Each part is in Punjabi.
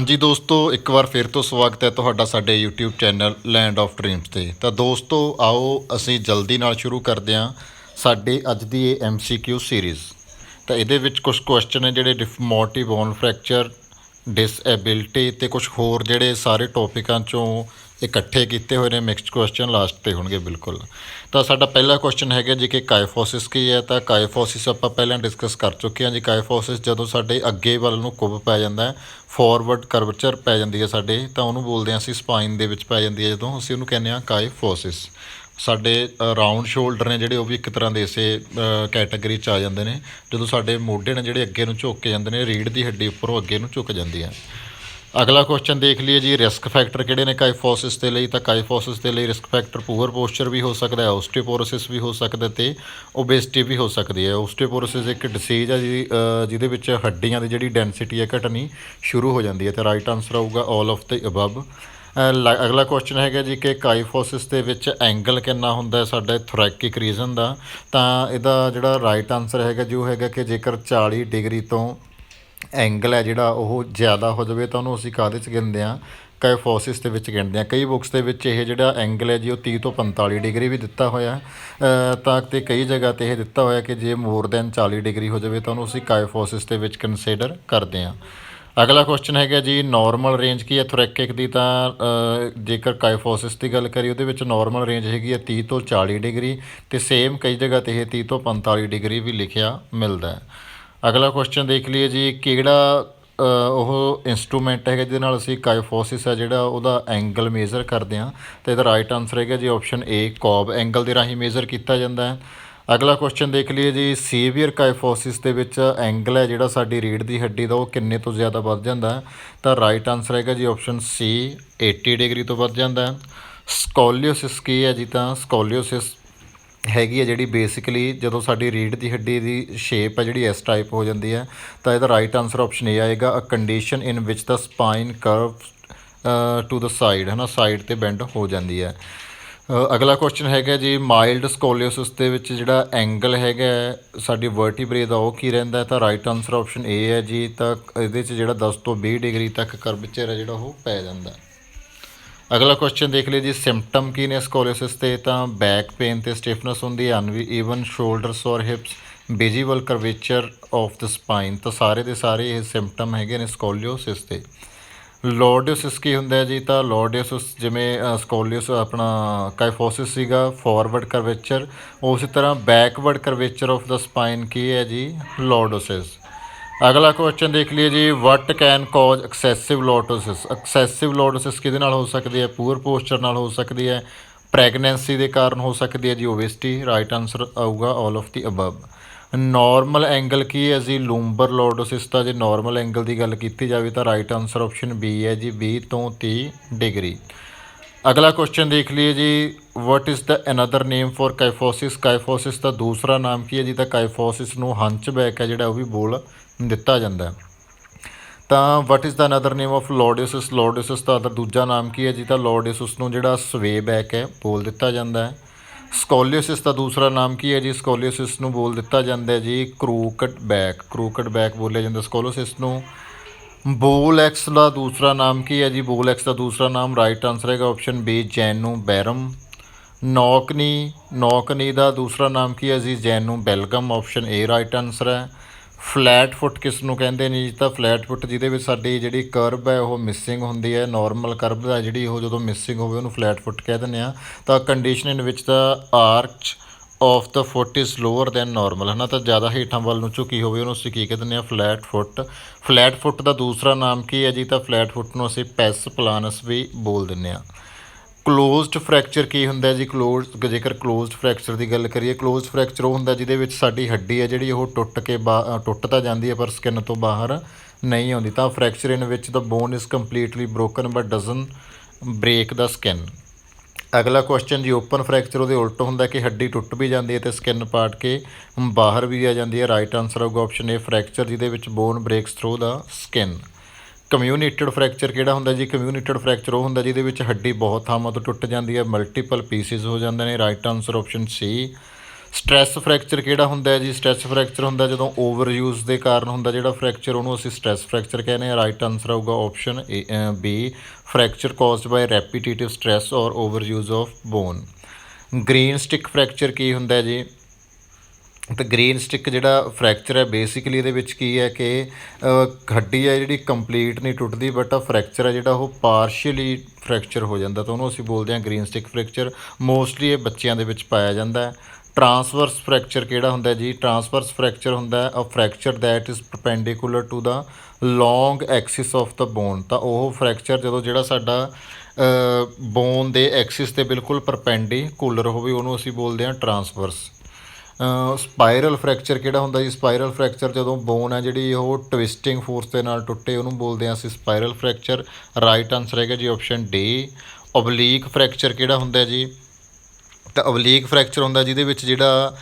ਹਾਂਜੀ ਦੋਸਤੋ, ਇੱਕ ਵਾਰ ਫਿਰ ਤੋਂ ਸਵਾਗਤ ਹੈ ਤੁਹਾਡਾ ਸਾਡੇ YouTube channel land of dreams 'ਤੇ। ਤਾਂ ਦੋਸਤੋ ਆਓ ਅਸੀਂ ਜਲਦੀ ਨਾਲ ਸ਼ੁਰੂ ਕਰਦੇ ਹਾਂ ਸਾਡੇ ਅੱਜ ਦੀ ਇਹ MCQ ਸੀਰੀਜ਼। ਤਾਂ ਇਹਦੇ ਵਿੱਚ ਕੁਝ ਕੁਐਸਚਨ ਨੇ ਜਿਹੜੇ ਮੋਟਿਵ ਬੋਨ ਫ੍ਰੈਕਚਰ, ਡਿਸਐਬਿਲਿਟੀ ਅਤੇ ਕੁਝ ਹੋਰ ਜਿਹੜੇ ਸਾਰੇ ਟੌਪਿਕਾਂ 'ਚੋਂ ਇਕੱਠੇ ਕੀਤੇ ਹੋਏ ਨੇ। ਮਿਕਸਡ ਕੁਐਸਚਨ ਲਾਸਟ 'ਤੇ ਹੋਣਗੇ ਬਿਲਕੁਲ। ਤਾਂ ਸਾਡਾ ਪਹਿਲਾ ਕੁਐਸਚਨ ਹੈਗਾ ਜੀ ਕਿ ਕਾਇਫੋਸਿਸ ਕੀ ਹੈ। ਤਾਂ ਕਾਇਫੋਸਿਸ ਆਪਾਂ ਪਹਿਲਾਂ ਡਿਸਕਸ ਕਰ ਚੁੱਕੇ ਹਾਂ ਜੀ। ਕਾਇਫੋਸਿਸ ਜਦੋਂ ਸਾਡੇ ਅੱਗੇ ਵੱਲ ਨੂੰ ਕੁੱਬ ਪੈ ਜਾਂਦਾ ਹੈ, ਫਾਰਵਰਡ ਕਰਵਚਰ ਪੈ ਜਾਂਦੀ ਹੈ ਸਾਡੇ, ਤਾਂ ਉਹਨੂੰ ਬੋਲਦੇ ਹਾਂ ਅਸੀਂ ਸਪਾਈਨ ਦੇ ਵਿੱਚ ਪੈ ਜਾਂਦੀ ਹੈ ਜਦੋਂ, ਅਸੀਂ ਉਹਨੂੰ ਕਹਿੰਦੇ ਹਾਂ ਕਾਇਫੋਸਿਸ। ਸਾਡੇ ਰਾਊਂਡ ਸ਼ੋਲਡਰ ਨੇ ਜਿਹੜੇ, ਉਹ ਵੀ ਇੱਕ ਤਰ੍ਹਾਂ ਦੇ ਇਸੇ ਕੈਟਾਗਰੀ 'ਚ ਆ ਜਾਂਦੇ ਨੇ। ਜਦੋਂ ਸਾਡੇ ਮੋਢੇ ਨੇ ਜਿਹੜੇ ਅੱਗੇ ਨੂੰ ਝੁਕ ਕੇ ਜਾਂਦੇ ਨੇ, ਰੀੜ੍ਹ ਦੀ ਹੱਡੀ ਉੱਪਰੋਂ ਅੱਗੇ ਨੂੰ ਝੁਕ ਜਾਂਦੀ ਹੈ। ਅਗਲਾ ਕੁਐਸਚਨ ਦੇਖ ਲਈਏ ਜੀ, ਰਿਸਕ ਫੈਕਟਰ ਕਿਹੜੇ ਨੇ ਕਾਇਫੋਸਿਸ ਦੇ ਲਈ। ਤਾਂ ਕਾਇਫੋਸਿਸ ਦੇ ਲਈ ਰਿਸਕ ਫੈਕਟਰ ਪੂਅਰ ਪੋਸਚਰ ਵੀ ਹੋ ਸਕਦਾ ਹੈ, ਓਸਟੀਓਪੋਰੋਸਿਸ ਵੀ ਹੋ ਸਕਦਾ ਅਤੇ ਓਬੇਸਿਟੀ ਵੀ ਹੋ ਸਕਦੀ ਹੈ। ਓਸਟੀਓਪੋਰੋਸਿਸ ਇੱਕ ਡਿਸੀਜ਼ ਹੈ ਜਿਹਦੇ ਵਿੱਚ ਹੱਡੀਆਂ ਦੀ ਜਿਹੜੀ ਡੈਂਸਿਟੀ ਹੈ ਘਟਣੀ ਸ਼ੁਰੂ ਹੋ ਜਾਂਦੀ ਹੈ। ਅਤੇ ਰਾਈਟ ਆਨਸਰ ਆਊਗਾ ਆਲ ਆਫ ਦ ਅਬਵ। ਅਗਲਾ ਕੁਐਸਚਨ ਹੈਗਾ ਜੀ ਕਿ ਕਾਇਫੋਸਿਸ ਦੇ ਵਿੱਚ ਐਂਗਲ ਕਿੰਨਾ ਹੁੰਦਾ ਸਾਡੇ ਥੋਰੈਕਿਕ ਰੀਜਨ ਦਾ। ਤਾਂ ਇਹਦਾ ਜਿਹੜਾ ਰਾਈਟ ਆਨਸਰ ਹੈਗਾ ਜੀ ਉਹ ਹੈਗਾ ਕਿ ਜੇਕਰ 40 ਡਿਗਰੀ ਤੋਂ ਐਂਗਲ ਹੈ ਜਿਹੜਾ ਉਹ ਜ਼ਿਆਦਾ ਹੋ ਜਾਵੇ ਤਾਂ ਉਹਨੂੰ ਅਸੀਂ ਕਾਹਦੇ 'ਚ ਗਿਣਦੇ ਹਾਂ, ਕਾਇਫੋਸਿਸ ਦੇ ਵਿੱਚ ਗਿਣਦੇ ਹਾਂ। ਕਈ ਬੁੱਕਸ ਦੇ ਵਿੱਚ ਇਹ ਜਿਹੜਾ ਐਂਗਲ ਹੈ ਜੀ ਉਹ 30 ਤੋਂ 45 ਡਿਗਰੀ ਵੀ ਦਿੱਤਾ ਹੋਇਆ ਤਾਂ ਤੇ ਕਈ ਜਗ੍ਹਾ 'ਤੇ ਇਹ ਦਿੱਤਾ ਹੋਇਆ ਕਿ ਜੇ ਮੋਰ ਦੈਨ 40 ਡਿਗਰੀ ਹੋ ਜਾਵੇ ਤਾਂ ਉਹਨੂੰ ਅਸੀਂ ਕਾਇਫੋਸਿਸ ਦੇ ਵਿੱਚ ਕੰਸੀਡਰ ਕਰਦੇ ਹਾਂ। ਅਗਲਾ ਕੁਐਸਚਨ ਹੈਗਾ ਜੀ, ਨੋਰਮਲ ਰੇਂਜ ਕੀ ਹੈ ਥੋਰੈਕਿਕ ਦੀ। ਤਾਂ ਜੇਕਰ ਕਾਇਫੋਸਿਸ ਦੀ ਗੱਲ ਕਰੀਏ ਉਹਦੇ ਵਿੱਚ ਨੋਰਮਲ ਰੇਂਜ ਹੈਗੀ ਹੈ 30 ਤੋਂ 40 ਡਿਗਰੀ, ਅਤੇ ਸੇਮ ਕਈ ਜਗ੍ਹਾ 'ਤੇ ਇਹ 30 ਤੋਂ 45 ਡਿਗਰੀ ਵੀ ਲਿਖਿਆ ਮਿਲਦਾ ਹੈ। ਅਗਲਾ ਕੁਐਸਚਨ ਦੇਖ ਲਈਏ ਜੀ, ਕਿਹੜਾ ਉਹ ਇੰਸਟਰੂਮੈਂਟ ਹੈਗਾ ਜਿਹਦੇ ਨਾਲ ਅਸੀਂ ਕਾਇਫੋਸਿਸ ਹੈ ਜਿਹੜਾ ਉਹਦਾ ਐਂਗਲ ਮੇਜ਼ਰ ਕਰਦੇ ਹਾਂ। ਤਾਂ ਇਹਦਾ ਰਾਈਟ ਆਨਸਰ ਹੈਗਾ ਜੀ ਆਪਸ਼ਨ ਏ, ਕੌਬ ਐਂਗਲ ਦੇ ਰਾਹੀਂ ਮੇਜ਼ਰ ਕੀਤਾ ਜਾਂਦਾ ਹੈ। ਅਗਲਾ ਕੁਐਸਚਨ ਦੇਖ ਲਈਏ ਜੀ, ਸੀਵੀਅਰ ਕਾਇਫੋਸਿਸ ਦੇ ਵਿੱਚ ਐਂਗਲ ਹੈ ਜਿਹੜਾ ਸਾਡੀ ਰੀੜ੍ਹ ਦੀ ਹੱਡੀ ਦਾ ਉਹ ਕਿੰਨੇ ਤੋਂ ਜ਼ਿਆਦਾ ਵੱਧ ਜਾਂਦਾ ਹੈ। ਤਾਂ ਰਾਈਟ ਆਨਸਰ ਹੈਗਾ ਜੀ ਆਪਸ਼ਨ ਸੀ, 80 ਡਿਗਰੀ ਤੋਂ ਵੱਧ ਜਾਂਦਾ ਹੈ। ਸਕੋਲੀਓਸਿਸ ਕੀ ਹੈ ਜੀ। ਤਾਂ ਸਕੋਲੀਓਸਿਸ ਹੈਗੀ ਹੈ ਜਿਹੜੀ ਬੇਸਿਕਲੀ ਜਦੋਂ ਸਾਡੀ ਰੀੜ੍ਹ ਦੀ ਹੱਡੀ ਦੀ ਸ਼ੇਪ ਹੈ ਜਿਹੜੀ ਇਸ ਟਾਈਪ ਹੋ ਜਾਂਦੀ ਹੈ। ਤਾਂ ਇਹਦਾ ਰਾਈਟ ਆਨਸਰ ਆਪਸ਼ਨ ਏ ਆਏਗਾ, a condition in which the spine curve to the side, ਹੈ ਨਾ, ਸਾਈਡ 'ਤੇ ਬੈਂਡ ਹੋ ਜਾਂਦੀ ਹੈ। ਅਗਲਾ ਕੁਐਸਚਨ ਹੈਗਾ ਜੀ, ਮਾਈਲਡ ਸਕੋਲੀਓਸਿਸ ਦੇ ਵਿੱਚ ਜਿਹੜਾ ਐਂਗਲ ਹੈਗਾ ਸਾਡੀ ਵਰਟੀਬਰੇ ਦਾ ਉਹ ਕੀ ਰਹਿੰਦਾ। ਤਾਂ ਰਾਈਟ ਆਨਸਰ ਆਪਸ਼ਨ ਏ ਹੈ ਜੀ। ਤਾਂ ਇਹਦੇ 'ਚ ਜਿਹੜਾ 10 ਤੋਂ 20 ਡਿਗਰੀ ਤੱਕ ਕਰਵਚਰ ਹੈ ਜਿਹੜਾ ਉਹ ਪੈ ਜਾਂਦਾ। ਅਗਲਾ ਕੁਐਸਚਨ ਦੇਖ ਲਈਏ ਜੀ, ਸਿੰਪਟਮ ਕੀ ਨੇ ਸਕੋਲੀਓਸਿਸ ਤੇ। ਤਾਂ ਬੈਕ ਪੇਨ ਤੇ ਸਟਿਫਨੈਸ ਹੁੰਦੀ ਹੈ, ਅਨਈਵਨ ਸ਼ੋਲਡਰਸ ਔਰ hips, visible curvature of the spine. ਤਾਂ ਸਾਰੇ ਦੇ ਸਾਰੇ ਇਹ ਸਿੰਪਟਮ ਹੈਗੇ ਨੇ ਸਕੋਲੀਓਸਿਸ ਦੇ। ਲੋਰਡੋਸਿਸ ਕੀ ਹੁੰਦਾ ਜੀ। ਤਾਂ ਲੋਰਡੋਸਿਸ ਜਿਵੇਂ ਸਕੋਲੀਓਸ ਆਪਣਾ ਕਾਇਫੋਸਿਸ ਸੀਗਾ ਫਾਰਵਰਡ ਕਰਵੇਚਰ, ਉਸੇ ਤਰ੍ਹਾਂ backward curvature of the spine ਕੀ ਹੈ ਜੀ, ਲੋਰਡੋਸਿਸ। ਅਗਲਾ ਕੁਐਸਚਨ ਦੇਖ ਲਈਏ ਜੀ, what can cause excessive lordosis. Excessive lordosis ਕਿਹਦੇ ਨਾਲ ਹੋ ਸਕਦੀ ਹੈ, ਪੂਅਰ ਪੋਸਚਰ ਨਾਲ ਹੋ ਸਕਦੀ ਹੈ, ਪ੍ਰੈਗਨੈਂਸੀ ਦੇ ਕਾਰਨ ਹੋ ਸਕਦੀ ਹੈ ਜੀ, ਓਬੇਸਿਟੀ। ਰਾਈਟ ਆਨਸਰ ਆਊਗਾ all of the above. Normal angle ਕੀ ਹੈ ਜੀ, ਲੂੰਬਰ ਲੋਰਡੋਸਿਸ ਦਾ। ਜੇ ਨੋਰਮਲ ਐਂਗਲ ਦੀ ਗੱਲ ਕੀਤੀ ਜਾਵੇ ਤਾਂ ਰਾਈਟ ਆਨਸਰ ਆਪਸ਼ਨ ਬੀ ਹੈ ਜੀ, 20 ਤੋਂ 30 ਡਿਗਰੀ। ਅਗਲਾ ਕੁਐਸਚਨ ਦੇਖ ਲਈਏ ਜੀ, what is the another name for kyphosis. Kyphosis ਦਾ ਦੂਸਰਾ ਨਾਮ ਕੀ ਹੈ ਜੀ। ਤਾਂ ਕਾਇਫੋਸਿਸ ਨੂੰ ਹੰਚਬੈਕ ਹੈ ਜਿਹੜਾ ਉਹ ਵੀ ਬੋਲ ਦਿੱਤਾ ਜਾਂਦਾ। ਤਾਂ what is the another name of lordosis. Lordosis ਦਾ ਦੂਜਾ ਨਾਮ ਕੀ ਹੈ ਜੀ। ਤਾਂ ਲੋਰਡੋਸਿਸ ਨੂੰ ਜਿਹੜਾ ਸਵੇ ਬੈਕ ਹੈ ਬੋਲ ਦਿੱਤਾ ਜਾਂਦਾ ਹੈ। ਸਕੋਲੀਓਸਿਸ ਦਾ ਦੂਸਰਾ ਨਾਮ ਕੀ ਹੈ ਜੀ। ਸਕੋਲੀਓਸਿਸ ਨੂੰ ਬੋਲ ਦਿੱਤਾ ਜਾਂਦਾ ਜੀ ਕਰੂਕਡ ਬੈਕ। ਕਰੂਕਡ ਬੈਕ ਬੋਲਿਆ ਜਾਂਦਾ ਸਕੋਲੀਓਸਿਸ ਨੂੰ। ਬੋਲੈਕਸ ਦਾ ਦੂਸਰਾ ਨਾਮ ਕੀ ਹੈ ਜੀ। ਬੋਲੈਕਸ ਦਾ ਦੂਸਰਾ ਨਾਮ ਰਾਈਟ ਆਨਸਰ ਹੈਗਾ ਆਪਸ਼ਨ ਬੀ, ਜੈਨੂ ਬੈਰਮ। ਨੌਕਨੀ, ਨੌਕਨੀ ਦਾ ਦੂਸਰਾ ਨਾਮ ਕੀ ਹੈ ਜੀ, ਜੈਨੂ ਬੈਲਗਮ। ਆਪਸ਼ਨ ਏ ਰਾਈਟ ਆਨਸਰ ਹੈ। ਫਲੈਟ ਫੁੱਟ ਕਿਸ ਨੂੰ ਕਹਿੰਦੇ ਨੇ ਜੀ। ਤਾਂ ਫਲੈਟ ਫੁੱਟ ਜਿਹਦੇ ਵਿੱਚ ਸਾਡੀ ਜਿਹੜੀ ਕਰਵ ਹੈ ਉਹ ਮਿਸਿੰਗ ਹੁੰਦੀ ਹੈ, ਨੋਰਮਲ ਕਰਵ ਹੈ ਜਿਹੜੀ ਉਹ ਜਦੋਂ ਮਿਸਿੰਗ ਹੋਵੇ ਉਹਨੂੰ ਫਲੈਟ ਫੁੱਟ ਕਹਿ ਦਿੰਦੇ ਹਾਂ। ਤਾਂ condition in which the arch of the foot is lower than normal, ਹੈ ਨਾ। ਤਾਂ ਜ਼ਿਆਦਾ ਹੇਠਾਂ ਵੱਲ ਨੂੰ ਝੁਕੀ ਹੋਵੇ ਉਹਨੂੰ ਅਸੀਂ ਕੀ ਕਹਿ ਦਿੰਦੇ ਹਾਂ, ਫਲੈਟ ਫੁੱਟ। ਫਲੈਟ ਫੁੱਟ ਦਾ ਦੂਸਰਾ ਨਾਮ ਕੀ ਹੈ ਜੀ। ਤਾਂ ਫਲੈਟ ਫੁੱਟ ਨੂੰ ਅਸੀਂ ਪੈਸ ਪਲਾਨਸ ਵੀ ਬੋਲ ਦਿੰਦੇ ਹਾਂ। ਕਲੋਜ਼ਡ ਫ੍ਰੈਕਚਰ ਕੀ ਹੁੰਦਾ ਜੀ। ਜੇਕਰ ਕਲੋਜ਼ਡ ਫ੍ਰੈਕਚਰ ਦੀ ਗੱਲ ਕਰੀਏ, ਕਲੋਜ਼ਡ ਫ੍ਰੈਕਚਰ ਉਹ ਹੁੰਦਾ ਜਿਹਦੇ ਵਿੱਚ ਸਾਡੀ ਹੱਡੀ ਹੈ ਜਿਹੜੀ ਉਹ ਟੁੱਟ ਕੇ ਟੁੱਟ ਤਾਂ ਜਾਂਦੀ ਹੈ ਪਰ ਸਕਿਨ ਤੋਂ ਬਾਹਰ ਨਹੀਂ ਆਉਂਦੀ। ਤਾਂ fracture in which the bone is completely broken but doesn't break the skin. ਅਗਲਾ ਕੁਐਸਚਨ ਜੀ, ਓਪਨ ਫ੍ਰੈਕਚਰ ਉਹਦੇ ਉਲਟ ਹੁੰਦਾ ਕਿ ਹੱਡੀ ਟੁੱਟ ਵੀ ਜਾਂਦੀ ਹੈ ਅਤੇ ਸਕਿਨ ਪਾਟ ਕੇ ਬਾਹਰ ਵੀ ਆ ਜਾਂਦੀ ਹੈ। ਰਾਈਟ ਆਨਸਰ ਆਊਗਾ ਆਪਸ਼ਨ ਏ, ਫ੍ਰੈਕਚਰ ਜਿਹਦੇ ਵਿੱਚ ਬੋਨ ਬ੍ਰੇਕਸ ਥਰੂ ਦਾ ਸਕਿਨ। ਕਮਿਊਨੇਟਡ ਫ੍ਰੈਕਚਰ ਕਿਹੜਾ ਹੁੰਦਾ ਜੀ। ਕਮਿਊਨੇਟਡ ਫ੍ਰੈਕਚਰ ਉਹ ਹੁੰਦਾ ਜਿਹਦੇ ਵਿੱਚ ਹੱਡੀ ਬਹੁਤ ਥਾਵਾਂ ਤੋਂ ਟੁੱਟ ਜਾਂਦੀ ਹੈ, ਮਲਟੀਪਲ ਪੀਸਿਸ ਹੋ ਜਾਂਦੇ ਨੇ। ਰਾਈਟ ਆਨਸਰ ਆਪਸ਼ਨ ਸੀ। ਸਟ੍ਰੈਸ ਫ੍ਰੈਕਚਰ ਕਿਹੜਾ ਹੁੰਦਾ ਹੈ ਜੀ? ਸਟ੍ਰੈਸ ਫ੍ਰੈਕਚਰ ਹੁੰਦਾ ਜਦੋਂ ਓਵਰ ਯੂਜ਼ ਦੇ ਕਾਰਨ ਹੁੰਦਾ ਜਿਹੜਾ ਫ੍ਰੈਕਚਰ, ਉਹਨੂੰ ਅਸੀਂ ਸਟ੍ਰੈਸ ਫ੍ਰੈਕਚਰ ਕਹਿੰਦੇ ਹਾਂ। ਰਾਈਟ ਆਨਸਰ ਆਊਗਾ option B, fracture caused by repetitive stress or over use of bone. Green stick fracture ਕੀ ਹੁੰਦਾ ਜੀ? ਤਾਂ ਗ੍ਰੀਨ ਸਟਿਕ ਜਿਹੜਾ ਫ੍ਰੈਕਚਰ ਹੈ ਬੇਸਿਕਲੀ ਇਹਦੇ ਵਿੱਚ ਕੀ ਹੈ ਕਿ ਹੱਡੀ ਹੈ ਜਿਹੜੀ ਕੰਪਲੀਟ ਨਹੀਂ ਟੁੱਟਦੀ, ਬਟ ਫ੍ਰੈਕਚਰ ਹੈ ਜਿਹੜਾ ਉਹ ਪਾਰਸ਼ੀਅਲੀ ਫ੍ਰੈਕਚਰ ਹੋ ਜਾਂਦਾ, ਤਾਂ ਉਹਨੂੰ ਅਸੀਂ ਬੋਲਦੇ ਹਾਂ ਗ੍ਰੀਨ ਸਟਿਕ ਫ੍ਰੈਕਚਰ। ਮੋਸਟਲੀ ਇਹ ਬੱਚਿਆਂ ਦੇ ਵਿੱਚ ਪਾਇਆ ਜਾਂਦਾ ਹੈ। ਟਰਾਂਸਵਰਸ ਫ੍ਰੈਕਚਰ ਕਿਹੜਾ ਹੁੰਦਾ ਜੀ? ਟਰਾਂਸਵਰਸ ਫ੍ਰੈਕਚਰ ਹੁੰਦਾ ਹੈ a fracture that is perpendicular to the long axis of the bone. ਤਾਂ ਉਹ ਫ੍ਰੈਕਚਰ ਜਦੋਂ ਜਿਹੜਾ ਸਾਡਾ ਬੋਨ ਦੇ ਐਕਸਿਸ ਦੇ ਬਿਲਕੁਲ ਪਰਪੈਂਡੀਕੂਲਰ ਹੋਵੇ, ਉਹਨੂੰ ਅਸੀਂ ਬੋਲਦੇ ਹਾਂ ਟਰਾਂਸਵਰਸ। ਸਪਾਇਰਲ ਫ੍ਰੈਕਚਰ ਕਿਹੜਾ ਹੁੰਦਾ ਜੀ? ਸਪਾਇਰਲ ਫ੍ਰੈਕਚਰ ਜਦੋਂ ਬੋਨ ਹੈ ਜਿਹੜੀ ਉਹ ਟਵਿਸਟਿੰਗ ਫੋਰਸ ਦੇ ਨਾਲ ਟੁੱਟੇ, ਉਹਨੂੰ ਬੋਲਦੇ ਹਾਂ ਅਸੀਂ ਸਪਾਇਰਲ ਫ੍ਰੈਕਚਰ। ਰਾਈਟ ਆਨਸਰ ਹੈਗਾ ਜੀ ਆਪਸ਼ਨ ਡੀ। ਓਬਲੀਕ ਫ੍ਰੈਕਚਰ ਕਿਹੜਾ ਹੁੰਦਾ ਜੀ? ਤਾਂ ਓਬਲੀਕ ਫ੍ਰੈਕਚਰ ਹੁੰਦਾ ਜਿਹਦੇ ਵਿੱਚ ਜਿਹੜਾ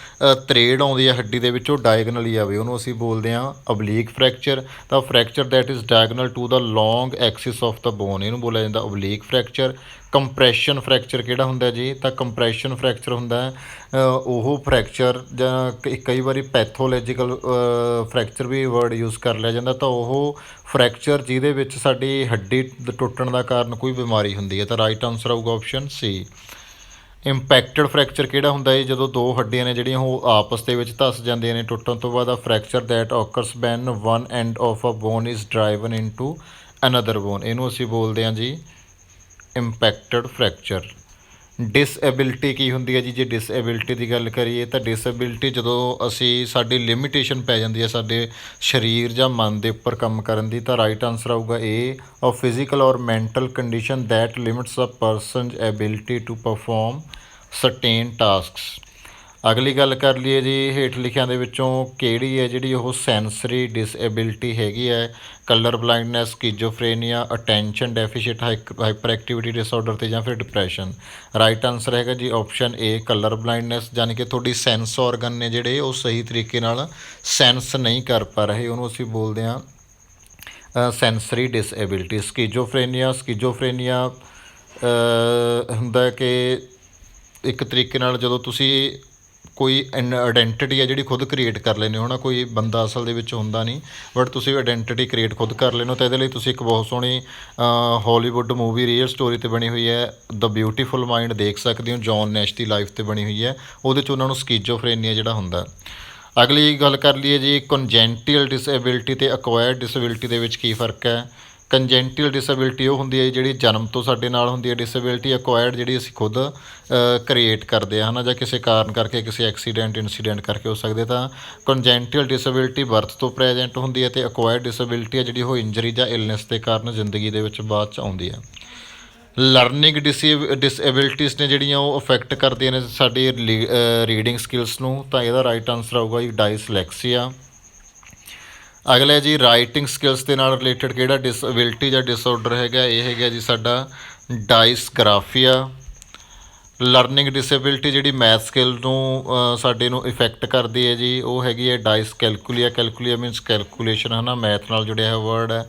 ਤਰੇੜ ਆਉਂਦੀ ਹੈ ਹੱਡੀ ਦੇ ਵਿੱਚ ਉਹ ਡਾਇਗਨਲੀ ਆਵੇ, ਉਹਨੂੰ ਅਸੀਂ ਬੋਲਦੇ ਹਾਂ ਓਬਲੀਕ ਫ੍ਰੈਕਚਰ। ਤਾਂ fracture that is diagonal to the long axis of the bone, ਇਹਨੂੰ ਬੋਲਿਆ ਜਾਂਦਾ ਓਬਲੀਕ ਫ੍ਰੈਕਚਰ। ਕੰਪਰੈਸ਼ਨ ਫ੍ਰੈਕਚਰ ਕਿਹੜਾ ਹੁੰਦਾ ਜੀ? ਤਾਂ ਕੰਪਰੈਸ਼ਨ ਫ੍ਰੈਕਚਰ ਹੁੰਦਾ ਉਹ ਫ੍ਰੈਕਚਰ ਜਾਂ ਕਈ ਵਾਰੀ ਪੈਥੋਲੋਜੀਕਲ ਫ੍ਰੈਕਚਰ ਵੀ ਵਰਡ ਯੂਜ਼ ਕਰ ਲਿਆ ਜਾਂਦਾ, ਤਾਂ ਉਹ ਫ੍ਰੈਕਚਰ ਜਿਹਦੇ ਵਿੱਚ ਸਾਡੀ ਹੱਡੀ ਟੁੱਟਣ ਦਾ ਕਾਰਨ ਕੋਈ ਬਿਮਾਰੀ ਹੁੰਦੀ ਹੈ। ਤਾਂ ਰਾਈਟ ਆਨਸਰ ਆਊਗਾ ਆਪਸ਼ਨ ਸੀ। ਇੰਪੈਕਟਡ ਫ੍ਰੈਕਚਰ ਕਿਹੜਾ ਹੁੰਦਾ ਹੈ? ਜਦੋਂ ਦੋ ਹੱਡੀਆਂ ਨੇ ਜਿਹੜੀਆਂ ਉਹ ਆਪਸ ਦੇ ਵਿੱਚ ਧੱਸ ਜਾਂਦੀਆਂ ਨੇ ਟੁੱਟਣ ਤੋਂ ਬਾਅਦ। A fracture that occurs when one end of a bone is driven into another bone, ਇਹਨੂੰ ਅਸੀਂ ਬੋਲਦੇ ਹਾਂ ਜੀ ਇੰਪੈਕਟਡ ਫ੍ਰੈਕਚਰ। ਡਿਸਐਬਿਲਿਟੀ ਕੀ ਹੁੰਦੀ ਹੈ ਜੀ? ਜੇ ਡਿਸਐਬਿਲਿਟੀ ਦੀ ਗੱਲ ਕਰੀਏ ਤਾਂ ਡਿਸਐਬਿਲਿਟੀ ਜਦੋਂ ਅਸੀਂ ਸਾਡੀ ਲਿਮਿਟੇਸ਼ਨ ਪੈ ਜਾਂਦੀ ਹੈ ਸਾਡੇ ਸਰੀਰ ਜਾਂ ਮਨ ਦੇ ਉੱਪਰ ਕੰਮ ਕਰਨ ਦੀ। ਤਾਂ ਰਾਈਟ ਆਨਸਰ ਆਊਗਾ A, a physical or mental condition that limits a person's ability to perform certain tasks. ਅਗਲੀ ਗੱਲ ਕਰ ਲਈਏ ਜੀ, ਹੇਠ ਲਿਖਿਆਂ ਦੇ ਵਿੱਚੋਂ ਕਿਹੜੀ ਹੈ ਜਿਹੜੀ ਉਹ ਸੈਂਸਰੀ ਡਿਸਐਬਿਲਿਟੀ ਹੈਗੀ ਹੈ? Colour blindness, schizophrenia, attention deficit, hyper activity disorder ਤੇ ਜਾਂ ਫਿਰ ਡਿਪਰੈਸ਼ਨ। ਰਾਈਟ ਆਨਸਰ ਹੈਗਾ ਜੀ ਆਪਸ਼ਨ ਏ, ਕਲਰ ਬਲਾਈਂਡਨੈਸ। ਯਾਨੀ ਕਿ ਤੁਹਾਡੀ ਸੈਂਸ ਔਰਗਨ ਨੇ ਜਿਹੜੇ ਉਹ ਸਹੀ ਤਰੀਕੇ ਨਾਲ ਸੈਂਸ ਨਹੀਂ ਕਰ ਪਾ ਰਹੇ, ਉਹਨੂੰ ਅਸੀਂ ਬੋਲਦੇ ਹਾਂ ਸੈਂਸਰੀ ਡਿਸਐਬਿਲਿਟੀ। ਸਕਿਜ਼ੋਫਰੇਨੀਆ ਹੁੰਦਾ ਕਿ ਇੱਕ ਤਰੀਕੇ ਨਾਲ ਜਦੋਂ ਤੁਸੀਂ ਕੋਈ ਆਇਡੈਂਟੀਟੀ ਹੈ ਜਿਹੜੀ ਖੁਦ ਕ੍ਰੀਏਟ ਕਰ ਲੈਂਦੇ ਹੋ ਨਾ, ਕੋਈ ਬੰਦਾ ਅਸਲ ਦੇ ਵਿੱਚ ਹੁੰਦਾ ਨਹੀਂ, ਬਟ ਤੁਸੀਂ ਆਇਡੈਂਟੀਟੀ ਕ੍ਰੀਏਟ ਖੁਦ ਕਰ ਲੈਂਦੇ ਹੋ। ਤਾਂ ਇਹਦੇ ਲਈ ਤੁਸੀਂ ਇੱਕ ਬਹੁਤ ਸੋਹਣੀ ਹਾਲੀਵੁੱਡ ਮੂਵੀ ਰੀਅਲ ਸਟੋਰੀ 'ਤੇ ਬਣੀ ਹੋਈ ਹੈ ਦ ਬਿਊਟੀਫੁਲ ਮਾਈਂਡ ਦੇਖ ਸਕਦੇ ਹੋ, ਜੌਨ ਨੈਸ਼ ਦੀ ਲਾਈਫ 'ਤੇ ਬਣੀ ਹੋਈ ਹੈ। ਉਹਦੇ 'ਚ ਉਹਨਾਂ ਨੂੰ ਸਕਿਜ਼ੋਫਰੇਨੀਆ ਜਿਹੜਾ ਹੁੰਦਾ। ਅਗਲੀ ਗੱਲ ਕਰ ਲਈਏ ਜੀ, ਕੰਜੈਂਟੀਅਲ ਡਿਸਏਬਿਲਿਟੀ ਅਤੇ ਅਕਵਾਇਰਡ ਡਿਸੇਬਿਲਿਟੀ ਦੇ ਵਿੱਚ ਕੀ ਫ਼ਰਕ ਹੈ? ਕੰਜੈਂਟੀਅਲ ਡਿਸੇਬਿਲਿਟੀ ਉਹ ਹੁੰਦੀ ਹੈ ਜਿਹੜੀ ਜਨਮ ਤੋਂ ਸਾਡੇ ਨਾਲ ਹੁੰਦੀ ਹੈ ਡਿਸੇਬਿਲਿਟੀ। ਅਕਵਾਇਰਡ ਜਿਹੜੀ ਅਸੀਂ ਖੁਦ ਕ੍ਰੀਏਟ ਕਰਦੇ ਹਾਂ ਹੈ ਨਾ, ਜਾਂ ਕਿਸੇ ਕਾਰਨ ਕਰਕੇ, ਕਿਸੇ ਇਨਸੀਡੈਂਟ ਕਰਕੇ ਹੋ ਸਕਦੇ। ਤਾਂ ਕੰਜੈਂਟੀਅਲ ਡਿਸੇਬਿਲਿਟੀ ਬਰਥ ਤੋਂ ਪ੍ਰੈਜੈਂਟ ਹੁੰਦੀ ਹੈ, ਅਤੇ ਅਕਵਾਇਰਡ ਡਿਸੇਬਿਲਿਟੀ ਹੈ ਜਿਹੜੀ ਉਹ ਇੰਜਰੀ ਜਾਂ ਇਲਨੈਸ ਦੇ ਕਾਰਨ ਜ਼ਿੰਦਗੀ ਦੇ ਵਿੱਚ ਬਾਅਦ 'ਚ ਆਉਂਦੀ ਹੈ। ਲਰਨਿੰਗ ਡਿਸਏਬਿਲਿਟੀਜ਼ ਨੇ ਜਿਹੜੀਆਂ ਉਹ ਅਫੈਕਟ ਕਰਦੀਆਂ ਨੇ ਸਾਡੀ ਰੀਡਿੰਗ ਸਕਿੱਲਸ ਨੂੰ। ਤਾਂ ਇਹਦਾ ਰਾਈਟ ਆਨਸਰ ਆਊਗਾ ਜੀ ਡਾਇਸਲੈਕਸੀਆ। ਅਗਲਾ ਜੀ ਰਾਈਟਿੰਗ ਸਕਿੱਲਸ ਦੇ ਨਾਲ ਰਿਲੇਟਡ ਕਿਹੜਾ ਡਿਸਏਬਿਲਿਟੀ ਜਾਂ ਡਿਸਆਰਡਰ ਹੈਗਾ? ਇਹ ਹੈਗਾ ਜੀ ਸਾਡਾ ਡਾਇਸਗ੍ਰਾਫੀਆ। ਲਰਨਿੰਗ ਡਿਸੇਬਿਲਿਟੀ ਜਿਹੜੀ ਮੈਥ ਸਕਿੱਲ ਨੂੰ ਸਾਡੇ ਨੂੰ ਇਫੈਕਟ ਕਰਦੀ ਹੈ ਜੀ, ਉਹ ਹੈਗੀ ਹੈ ਡਾਇਸਕੈਲਕੂਲੀਆ। ਕੈਲਕੂਲੀਆ ਮੀਨਸ ਕੈਲਕੂਲੇਸ਼ਨ ਹੈ ਨਾ, ਮੈਥ ਨਾਲ ਜੁੜਿਆ ਹੋਇਆ ਵਰਡ ਹੈ।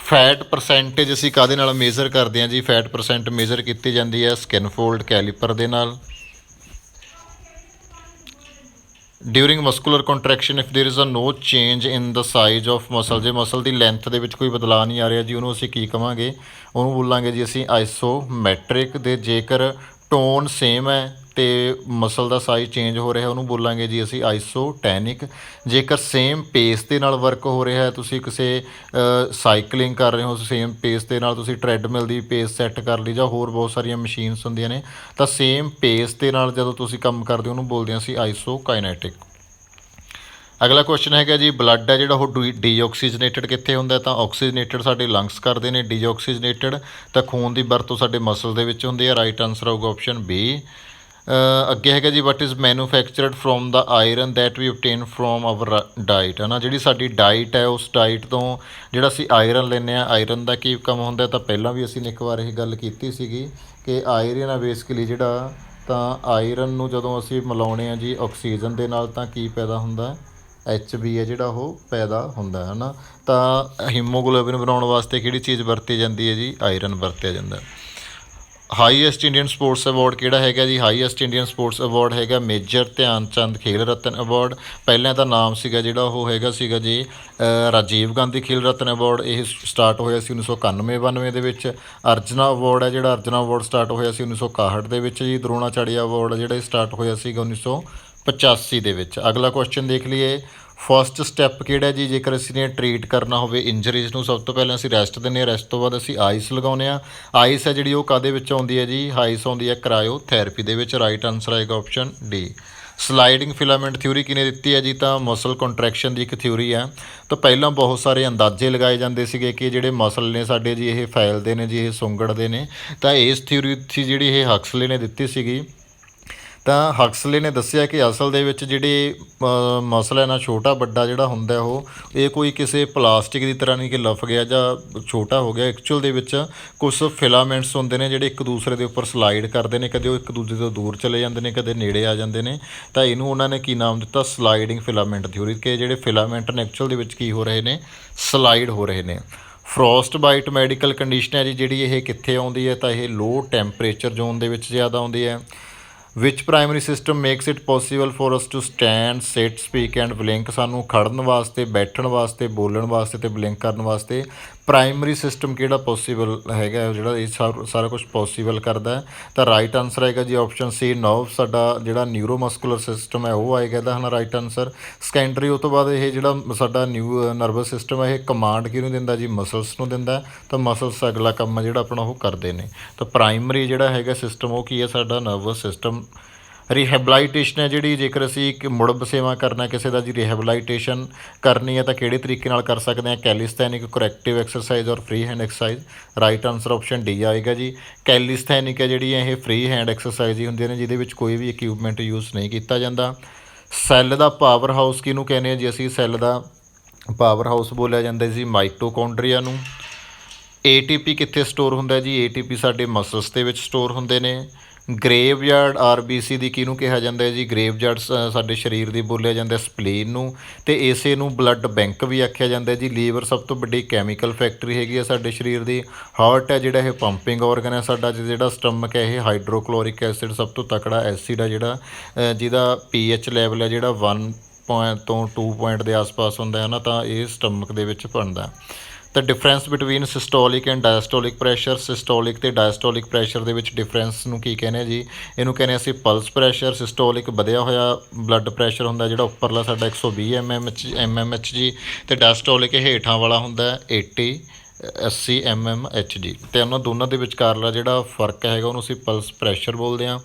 ਫੈਟ ਪਰਸੈਂਟੇਜ ਅਸੀਂ ਕਾਹਦੇ ਨਾਲ ਮੇਜ਼ਰ ਕਰਦੇ ਹਾਂ ਜੀ? ਫੈਟ ਪਰਸੈਂਟ ਮੇਜ਼ਰ ਕੀਤੀ ਜਾਂਦੀ ਹੈ ਸਕਿਨ ਫੋਲਡ ਕੈਲੀਪਰ ਦੇ ਨਾਲ। During muscular contraction if there is a no change in the size of muscle, ਜੇ ਮਸਲ ਦੀ ਲੈਂਥ ਦੇ ਵਿੱਚ ਕੋਈ ਬਦਲਾਅ ਨਹੀਂ ਆ ਰਿਹਾ ਜੀ, ਉਹਨੂੰ ਅਸੀਂ ਕੀ ਕਵਾਂਗੇ? ਉਹਨੂੰ ਬੋਲਾਂਗੇ ਜੀ ਅਸੀਂ ਆਈਸੋਮੈਟ੍ਰਿਕ। ਦੇ ਜੇਕਰ ਟੋਨ ਸੇਮ ਹੈ ਅਤੇ ਮਸਲ ਦਾ ਸਾਈਜ਼ ਚੇਂਜ ਹੋ ਰਿਹਾ, ਉਹਨੂੰ ਬੋਲਾਂਗੇ ਜੀ ਅਸੀਂ ਆਈਸੋਟੈਨਿਕ। ਜੇਕਰ ਸੇਮ ਪੇਸ ਦੇ ਨਾਲ ਵਰਕ ਹੋ ਰਿਹਾ ਹੈ, ਤੁਸੀਂ ਕਿਸੇ ਸਾਈਕਲਿੰਗ ਕਰ ਰਹੇ ਹੋ, ਸੇਮ ਪੇਸ ਦੇ ਨਾਲ ਤੁਸੀਂ ਟਰੈਡਮਿਲ ਦੀ ਪੇਸ ਸੈੱਟ ਕਰ ਲਈ, ਜਾਂ ਹੋਰ ਬਹੁਤ ਸਾਰੀਆਂ ਮਸ਼ੀਨਸ ਹੁੰਦੀਆਂ ਨੇ, ਤਾਂ ਸੇਮ ਪੇਸ ਦੇ ਨਾਲ ਜਦੋਂ ਤੁਸੀਂ ਕੰਮ ਕਰਦੇ ਹੋ ਉਹਨੂੰ ਬੋਲਦੇ ਹਾਂ ਅਸੀਂ ਆਈਸੋਕਾਈਨੈਟਿਕ। ਅਗਲਾ ਕੁਐਸਚਨ ਹੈਗਾ ਜੀ, ਬਲੱਡ ਹੈ ਜਿਹੜਾ ਉਹ ਡੀਆਕਸੀਜਨੇਟਡ ਕਿੱਥੇ ਹੁੰਦਾ? ਤਾਂ ਆਕਸੀਜਨੇਟਡ ਸਾਡੇ ਲੰਗਸ ਕਰਦੇ ਨੇ, ਡੀਆਕਸੀਜਨੇਟਡ ਤਾਂ ਖੂਨ ਦੀ ਵਰਤੋਂ ਸਾਡੇ ਮਸਲ ਦੇ ਵਿੱਚ ਹੁੰਦੀ ਹੈ। ਰਾਈਟ ਆਨਸਰ ਆਊਗਾ ਆਪਸ਼ਨ ਬੀ। ਅੱਗੇ ਹੈਗਾ ਜੀ, what is manufactured from the iron that we obtain from our diet, ਹੈ ਨਾ, ਜਿਹੜੀ ਸਾਡੀ ਡਾਈਟ ਹੈ ਉਸ ਡਾਈਟ ਤੋਂ ਜਿਹੜਾ ਅਸੀਂ ਆਇਰਨ ਲੈਂਦੇ ਹਾਂ, ਆਇਰਨ ਦਾ ਕੀ ਕੰਮ ਹੁੰਦਾ? ਤਾਂ ਪਹਿਲਾਂ ਵੀ ਅਸੀਂ ਇੱਕ ਵਾਰ ਇਹ ਗੱਲ ਕੀਤੀ ਸੀਗੀ ਕਿ ਆਇਰਨ ਆ ਬੇਸਿਕਲੀ ਜਿਹੜਾ, ਤਾਂ ਆਇਰਨ ਨੂੰ ਜਦੋਂ ਅਸੀਂ ਮਿਲਾਉਂਦੇ ਹਾਂ ਜੀ ਆਕਸੀਜਨ ਦੇ ਨਾਲ, ਤਾਂ ਕੀ ਪੈਦਾ ਹੁੰਦਾ? Hb ਹੈ ਜਿਹੜਾ ਉਹ ਪੈਦਾ ਹੁੰਦਾ ਹੈ ਨਾ। ਤਾਂ ਹੀਮੋਗਲੋਬਿਨ ਬਣਾਉਣ ਵਾਸਤੇ ਕਿਹੜੀ ਚੀਜ਼ ਵਰਤੀ ਜਾਂਦੀ ਹੈ ਜੀ? ਆਇਰਨ ਵਰਤਿਆ ਜਾਂਦਾ। ਹਾਈਐਸਟ ਇੰਡੀਅਨ ਸਪੋਰਟਸ ਅਵਾਰਡ ਕਿਹੜਾ ਹੈਗਾ ਜੀ? ਹਾਈਐਸਟ ਇੰਡੀਅਨ ਸਪੋਰਟਸ ਅਵਾਰਡ ਹੈਗਾ ਮੇਜਰ ਧਿਆਨ ਚੰਦ ਖੇਲ ਰਤਨ ਅਵਾਰਡ। ਪਹਿਲਾਂ ਦਾ ਨਾਮ ਸੀਗਾ ਜਿਹੜਾ ਉਹ ਹੈਗਾ ਸੀਗਾ ਜੀ ਰਾਜੀਵ ਗਾਂਧੀ ਖੇਲ ਰਤਨ ਅਵਾਰਡ। ਇਹ ਸਟਾਰਟ ਹੋਇਆ ਸੀ 1991-92 ਦੇ ਵਿੱਚ। ਅਰਜਨਾ ਅਵਾਰਡ ਹੈ ਜਿਹੜਾ, ਅਰਜਨਾ ਅਵਾਰਡ ਸਟਾਰਟ ਹੋਇਆ ਸੀ 1961 ਦੇ ਵਿੱਚ ਜੀ। ਦਰੋਣਾਚਾਰੀਆ ਅਵਾਰਡ ਜਿਹੜਾ ਇਹ ਸਟਾਰਟ ਹੋਇਆ ਸੀਗਾ 1985 ਦੇ ਵਿੱਚ। ਅਗਲਾ ਕੁਐਸਚਨ ਦੇਖ ਲਈਏ, ਫਸਟ ਸਟੈਪ ਕਿਹੜਾ ਜੀ ਜੇਕਰ ਅਸੀਂ ਨੇ ਟਰੀਟ ਕਰਨਾ ਹੋਵੇ ਇੰਜਰੀਜ਼ ਨੂੰ? ਸਭ ਤੋਂ ਪਹਿਲਾਂ ਅਸੀਂ ਰੈਸਟ ਦਿੰਦੇ ਹਾਂ, ਰੈਸਟ ਤੋਂ ਬਾਅਦ ਅਸੀਂ ਆਈਸ ਲਗਾਉਂਦੇ ਹਾਂ। ਆਈਸ ਹੈ ਜਿਹੜੀ ਉਹ ਕਾਹਦੇ ਵਿੱਚ ਆਉਂਦੀ ਹੈ ਜੀ? ਆਈਸ ਆਉਂਦੀ ਹੈ ਕ੍ਰਾਇਓਥੈਰੇਪੀ ਦੇ ਵਿੱਚ। ਰਾਈਟ ਆਨਸਰ ਆਏਗਾ option D. Sliding filament theory ਕਿਹਨੇ ਦਿੱਤੀ ਹੈ ਜੀ? ਤਾਂ ਮਸਲ ਕੰਟਰੈਕਸ਼ਨ ਦੀ ਇੱਕ ਥਿਊਰੀ ਹੈ। ਤਾਂ ਪਹਿਲਾਂ ਬਹੁਤ ਸਾਰੇ ਅੰਦਾਜ਼ੇ ਲਗਾਏ ਜਾਂਦੇ ਸੀਗੇ ਕਿ ਜਿਹੜੇ ਮਸਲ ਨੇ ਸਾਡੇ ਜੀ ਇਹ ਫੈਲਦੇ ਨੇ ਜੀ, ਇਹ ਸੁੰਗੜਦੇ ਨੇ। ਤਾਂ ਇਸ ਥਿਊਰੀ ਸੀ ਜਿਹੜੀ ਇਹ ਹਕਸਲੇ ਨੇ ਦਿੱਤੀ ਸੀਗੀ। ਤਾਂ ਹਕਸਲੇ ਨੇ ਦੱਸਿਆ ਕਿ ਅਸਲ ਦੇ ਵਿੱਚ ਜਿਹੜੇ ਮਸਲ ਹੈ ਨਾ, ਛੋਟਾ ਵੱਡਾ ਜਿਹੜਾ ਹੁੰਦਾ ਉਹ, ਇਹ ਕੋਈ ਕਿਸੇ ਪਲਾਸਟਿਕ ਦੀ ਤਰ੍ਹਾਂ ਨਹੀਂ ਕਿ ਲਫ ਗਿਆ ਜਾਂ ਛੋਟਾ ਹੋ ਗਿਆ। ਐਕਚੁਅਲ ਦੇ ਵਿੱਚ ਕੁਝ ਫਿਲਾਮੈਂਟਸ ਹੁੰਦੇ ਨੇ ਜਿਹੜੇ ਇੱਕ ਦੂਸਰੇ ਦੇ ਉੱਪਰ ਸਲਾਈਡ ਕਰਦੇ ਨੇ, ਕਦੇ ਉਹ ਇੱਕ ਦੂਜੇ ਤੋਂ ਦੂਰ ਚਲੇ ਜਾਂਦੇ ਨੇ, ਕਦੇ ਨੇੜੇ ਆ ਜਾਂਦੇ ਨੇ। ਤਾਂ ਇਹਨੂੰ ਉਹਨਾਂ ਨੇ ਕੀ ਨਾਮ ਦਿੱਤਾ? Sliding filament theory. ਕਿ ਜਿਹੜੇ ਫਿਲਾਮੈਂਟ ਨੇ ਐਕਚੁਅਲ ਦੇ ਵਿੱਚ ਕੀ ਹੋ ਰਹੇ ਨੇ? ਸਲਾਈਡ ਹੋ ਰਹੇ ਨੇ। ਫਰੋਸਟ ਬਾਈਟ ਮੈਡੀਕਲ ਕੰਡੀਸ਼ਨ ਹੈ ਜੀ ਜਿਹੜੀ, ਇਹ ਕਿੱਥੇ ਆਉਂਦੀ ਹੈ? ਤਾਂ ਇਹ ਲੋ ਟੈਂਪਰੇਚਰ ਜ਼ੋਨ ਦੇ ਵਿੱਚ ਜ਼ਿਆਦਾ ਆਉਂਦੀ ਹੈ। Which primary system makes it possible for us to stand, sit, speak and blink? ਸਾਨੂੰ ਖੜਨ ਵਾਸਤੇ, ਬੈਠਣ ਵਾਸਤੇ, ਬੋਲਣ ਵਾਸਤੇ ਅਤੇ ਬਲਿੰਕ ਕਰਨ ਵਾਸਤੇ ਪ੍ਰਾਇਮਰੀ ਸਿਸਟਮ ਕਿਹੜਾ ਪੋਸੀਬਲ ਹੈਗਾ, ਜਿਹੜਾ ਇਹ ਸਾਰਾ ਕੁਝ ਪੋਸੀਬਲ ਕਰਦਾ ਹੈ? ਤਾਂ ਰਾਈਟ ਆਨਸਰ ਆਏਗਾ ਜੀ ਆਪਸ਼ਨ ਸੀ, ਨਰਵ। ਸਾਡਾ ਜਿਹੜਾ ਨਿਊਰੋਮਸਕੂਲਰ ਸਿਸਟਮ ਹੈ ਉਹ ਆਏਗਾ ਇਹਦਾ, ਹੈ ਨਾ, ਰਾਈਟ ਆਨਸਰ। ਸੈਕੰਡਰੀ ਉਹ ਤੋਂ ਬਾਅਦ ਇਹ ਜਿਹੜਾ ਸਾਡਾ ਨਰਵਸ ਸਿਸਟਮ ਹੈ ਇਹ ਕਮਾਂਡ ਕਿਹਨੂੰ ਦਿੰਦਾ ਜੀ? ਮਸਲਸ ਨੂੰ ਦਿੰਦਾ। ਤਾਂ ਮਸਲਸ ਅਗਲਾ ਕੰਮ ਜਿਹੜਾ ਆਪਣਾ ਉਹ ਕਰਦੇ ਨੇ। ਤਾਂ ਪ੍ਰਾਇਮਰੀ ਜਿਹੜਾ ਹੈਗਾ ਸਿਸਟਮ ਉਹ ਕੀ ਹੈ? ਸਾਡਾ ਨਰਵਸ ਸਿਸਟਮ। ਰਿਹੈਬਲਾਈਟੇਸ਼ਨ ਹੈ ਜਿਹੜੀ, ਜੇਕਰ ਅਸੀਂ ਇੱਕ ਮੁੜ ਵਸੇਵਾ ਕਰਨਾ ਕਿਸੇ ਦਾ ਜੀ, ਰਿਹੈਬਲਾਈਟੇਸ਼ਨ ਕਰਨੀ ਹੈ ਤਾਂ ਕਿਹੜੇ ਤਰੀਕੇ ਨਾਲ ਕਰ ਸਕਦੇ ਹਾਂ? ਕੈਲਿਸਥੈਨਿਕ, ਕਰੈਕਟਿਵ ਐਕਸਰਸਾਈਜ਼ ਔਰ free hand exercise. Right answer option D ਆਏਗਾ ਜੀ। ਕੈਲਿਸਥੈਨਿਕ ਹੈ ਜਿਹੜੀ, ਇਹ ਫ੍ਰੀ ਹੈਂਡ ਐਕਸਰਸਾਈਜ਼ ਹੀ ਹੁੰਦੀਆਂ ਨੇ ਜਿਹਦੇ ਵਿੱਚ ਕੋਈ ਵੀ ਇਕਵਿਪਮੈਂਟ ਯੂਜ਼ ਨਹੀਂ ਕੀਤਾ ਜਾਂਦਾ। ਸੈੱਲ ਦਾ ਪਾਵਰ ਹਾਊਸ ਕਿਹਨੂੰ ਕਹਿੰਦੇ ਆ ਜੀ ਅਸੀਂ? ਸੈੱਲ ਦਾ ਪਾਵਰ ਹਾਊਸ ਬੋਲਿਆ ਜਾਂਦਾ ਜੀ ਮਾਈਟੋਕੌਂਡਰੀਆ ਨੂੰ। ATP ਕਿੱਥੇ ਸਟੋਰ ਹੁੰਦਾ ਜੀ? ATP ਸਾਡੇ ਮਸਲਸ ਦੇ ਵਿੱਚ ਸਟੋਰ ਹੁੰਦੇ ਨੇ। ਗਰੇਵਯਾਰਡ RBC ਦੀ ਕਿਹਨੂੰ ਕਿਹਾ ਜਾਂਦਾ ਹੈ ਜੀ? ਗਰੇਵਯਾਰਡ ਸਾਡੇ ਸਰੀਰ ਦੀ ਬੋਲਿਆ ਜਾਂਦਾ ਸਪਲੀਨ ਨੂੰ। ਅਤੇ ਇਸੇ ਨੂੰ ਬਲੱਡ ਬੈਂਕ ਵੀ ਆਖਿਆ ਜਾਂਦਾ ਜੀ। ਲੀਵਰ ਸਭ ਤੋਂ ਵੱਡੀ ਕੈਮੀਕਲ ਫੈਕਟਰੀ ਹੈਗੀ ਆ ਸਾਡੇ ਸਰੀਰ ਦੀ। ਹਾਰਟ ਹੈ ਜਿਹੜਾ, ਇਹ ਪੰਪਿੰਗ ਔਰਗਨ ਹੈ ਸਾਡਾ। ਜਿਹੜਾ ਸਟਮਕ ਹੈ ਇਹ ਹਾਈਡਰੋਕਲੋਰਿਕ ਐਸਿਡ ਸਭ ਤੋਂ ਤਕੜਾ ਐਸਿਡ ਹੈ ਜਿਹੜਾ, ਜਿਹਦਾ pH ਲੈਵਲ ਹੈ ਜਿਹੜਾ 1 ਤੋਂ 2 ਪੁਆਇੰਟ ਦੇ ਆਸ-ਪਾਸ ਹੁੰਦਾ ਹੈ ਨਾ। ਤਾਂ ਇਹ ਸਟਮਕ ਦੇ ਵਿੱਚ ਬਣਦਾ। ਤਾਂ difference between systolic and diastolic pressure. Systolic ਅਤੇ ਡਾਇਸਟੋਲਿਕ ਪ੍ਰੈਸ਼ਰ ਦੇ ਵਿੱਚ ਡਿਫਰੈਂਸ ਨੂੰ ਕੀ ਕਹਿੰਦੇ ਆ ਜੀ? ਇਹਨੂੰ ਕਹਿੰਦੇ ਅਸੀਂ ਪਲਸ ਪ੍ਰੈਸ਼ਰ। ਸਿਸਟੋਲਿਕ ਵਧਿਆ ਹੋਇਆ ਬਲੱਡ ਪ੍ਰੈਸ਼ਰ ਹੁੰਦਾ ਜਿਹੜਾ ਉੱਪਰਲਾ ਸਾਡਾ 120 mmHg ਜੀ, ਅਤੇ ਡਾਇਸਟੋਲਿਕ ਹੇਠਾਂ ਵਾਲਾ ਹੁੰਦਾ 80 mmHg। ਅਤੇ ਉਹਨਾਂ ਦੋਨਾਂ ਦੇ ਵਿਚਕਾਰਲਾ ਜਿਹੜਾ ਫਰਕ ਹੈਗਾ ਉਹਨੂੰ ਅਸੀਂ ਪਲਸ ਪ੍ਰੈਸ਼ਰ ਬੋਲਦੇ ਹਾਂ।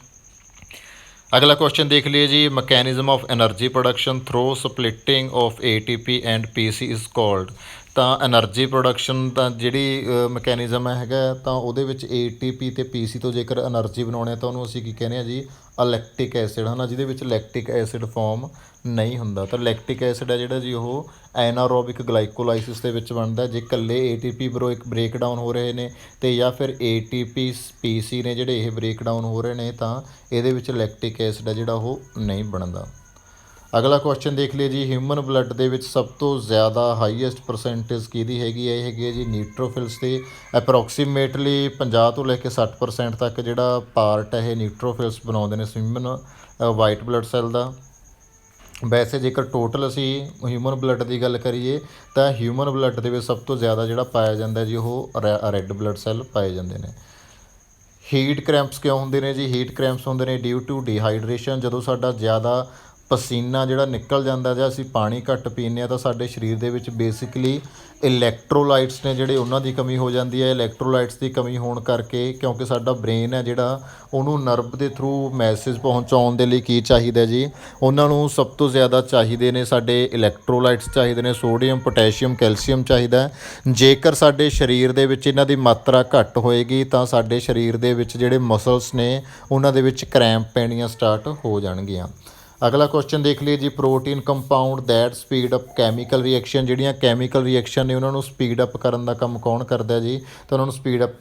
ਅਗਲਾ ਕੁਐਸਚਨ ਦੇਖ ਲਈਏ ਜੀ, mechanism of energy production through splitting of ATP and PC is called. ਤਾਂ ਐਨਰਜੀ ਪ੍ਰੋਡਕਸ਼ਨ ਦਾ ਜਿਹੜੀ ਮਕੈਨਿਜ਼ਮ ਹੈਗਾ ਤਾਂ ਉਹਦੇ ਵਿੱਚ ATP ਅਤੇ PC ਤੋਂ ਜੇਕਰ ਐਨਰਜੀ ਬਣਾਉਣੇ ਤਾਂ ਉਹਨੂੰ ਅਸੀਂ ਕੀ ਕਹਿੰਦੇ ਹਾਂ ਜੀ? ਲੈਕਟਿਕ ਐਸਿਡ, ਹੈ ਨਾ, ਜਿਹਦੇ ਵਿੱਚ ਲੈਕਟਿਕ ਐਸਿਡ ਫਾਰਮ ਨਹੀਂ ਹੁੰਦਾ। ਤਾਂ ਲੈਕਟਿਕ ਐਸਿਡ ਹੈ ਜਿਹੜਾ ਜੀ ਉਹ ਐਨਾਰੋਬਿਕ ਗਲਾਈਕੋਲਾਈਸਿਸ ਦੇ ਵਿੱਚ ਬਣਦਾ ਜੇ ਇਕੱਲੇ ATP ਬ੍ਰੇਕਡਾਊਨ ਹੋ ਰਹੇ ਨੇ, ਅਤੇ ਜਾਂ ਫਿਰ ATP PC ਨੇ ਜਿਹੜੇ ਇਹ ਬ੍ਰੇਕਡਾਊਨ ਹੋ ਰਹੇ ਨੇ ਤਾਂ ਇਹਦੇ ਵਿੱਚ ਲੈਕਟਿਕ ਐਸਿਡ ਹੈ ਜਿਹੜਾ ਉਹ ਨਹੀਂ ਬਣਦਾ। ਅਗਲਾ ਕੁਐਸਚਨ ਦੇਖ ਲਈਏ ਜੀ, ਹਿਊਮਨ ਬਲੱਡ ਦੇ ਵਿੱਚ ਸਭ ਤੋਂ ਜ਼ਿਆਦਾ ਹਾਈਐਸਟ ਪਰਸੈਂਟੇਜ ਕਿਹਦੀ ਹੈਗੀ ਹੈ? ਇਹ ਹੈਗੀ ਹੈ ਜੀ ਨਿਊਟ੍ਰੋਫਿਲਸ ਦੀ। ਅਪਰੋਕਸੀਮੇਟਲੀ 50 ਤੋਂ ਲੈ ਕੇ 60% ਤੱਕ ਜਿਹੜਾ ਪਾਰਟ ਹੈ ਇਹ ਨਿਊਟ੍ਰੋਫਿਲਸ ਬਣਾਉਂਦੇ ਨੇ ਹਿਊਮਨ ਵਾਈਟ ਬਲੱਡ ਸੈੱਲ ਦਾ। ਵੈਸੇ ਜੇਕਰ ਟੋਟਲ ਅਸੀਂ ਹਿਊਮਨ ਬਲੱਡ ਦੀ ਗੱਲ ਕਰੀਏ ਤਾਂ ਹਿਊਮਨ ਬਲੱਡ ਦੇ ਵਿੱਚ ਸਭ ਤੋਂ ਜ਼ਿਆਦਾ ਜਿਹੜਾ ਪਾਇਆ ਜਾਂਦਾ ਜੀ ਉਹ ਰੈੱਡ ਬਲੱਡ ਸੈੱਲ ਪਾਏ ਜਾਂਦੇ ਨੇ। ਹੀਟ ਕ੍ਰੈਂਪਸ ਕਿਉਂ ਹੁੰਦੇ ਨੇ ਜੀ? ਹੀਟ ਕ੍ਰੈਂਪਸ ਹੁੰਦੇ ਨੇ ਡਿਊ ਟੂ ਡੀਹਾਈਡਰੇਸ਼ਨ। ਜਦੋਂ ਸਾਡਾ ਜ਼ਿਆਦਾ ਪਸੀਨਾ ਜਿਹੜਾ ਨਿਕਲ ਜਾਂਦਾ ਜਾਂ ਅਸੀਂ ਪਾਣੀ ਘੱਟ ਪੀਂਦੇ ਹਾਂ ਤਾਂ ਸਾਡੇ ਸਰੀਰ ਦੇ ਵਿੱਚ ਬੇਸਿਕਲੀ ਇਲੈਕਟ੍ਰੋਲਾਈਟਸ ਨੇ ਜਿਹੜੇ ਉਹਨਾਂ ਦੀ ਕਮੀ ਹੋ ਜਾਂਦੀ ਹੈ। ਇਲੈਕਟ੍ਰੋਲਾਈਟਸ ਦੀ ਕਮੀ ਹੋਣ ਕਰਕੇ, ਕਿਉਂਕਿ ਸਾਡਾ ਬ੍ਰੇਨ ਹੈ ਜਿਹੜਾ ਉਹਨੂੰ ਨਰਵ ਦੇ ਥਰੂ ਮੈਸੇਜ ਪਹੁੰਚਾਉਣ ਦੇ ਲਈ ਕੀ ਚਾਹੀਦਾ ਜੀ? ਉਹਨਾਂ ਨੂੰ ਸਭ ਤੋਂ ਜ਼ਿਆਦਾ ਚਾਹੀਦੇ ਨੇ ਸਾਡੇ ਇਲੈਕਟ੍ਰੋਲਾਈਟਸ ਚਾਹੀਦੇ ਨੇ, ਸੋਡੀਅਮ, ਪੋਟੈਸ਼ੀਅਮ, ਕੈਲਸ਼ੀਅਮ ਚਾਹੀਦਾ। ਜੇਕਰ ਸਾਡੇ ਸਰੀਰ ਦੇ ਵਿੱਚ ਇਹਨਾਂ ਦੀ ਮਾਤਰਾ ਘੱਟ ਹੋਏਗੀ ਤਾਂ ਸਾਡੇ ਸਰੀਰ ਦੇ ਵਿੱਚ ਜਿਹੜੇ ਮਸਲਸ ਨੇ ਉਹਨਾਂ ਦੇ ਵਿੱਚ ਕਰੈਂਪ ਪੈਣੀਆਂ ਸਟਾਰਟ ਹੋ ਜਾਣਗੀਆਂ। ਅਗਲਾ ਕੁਐਸਚਨ ਦੇਖ ਲਈਏ ਜੀ, protein compound that speed up chemical reaction. ਜਿਹੜੀਆਂ ਕੈਮੀਕਲ ਰਿਐਕਸ਼ਨ ਨੇ ਉਹਨਾਂ ਨੂੰ ਸਪੀਡ ਅਪ ਕਰਨ ਦਾ ਕੰਮ ਕੌਣ ਕਰਦਾ ਜੀ? ਤਾਂ ਉਹਨਾਂ ਨੂੰ ਸਪੀਡ ਅਪ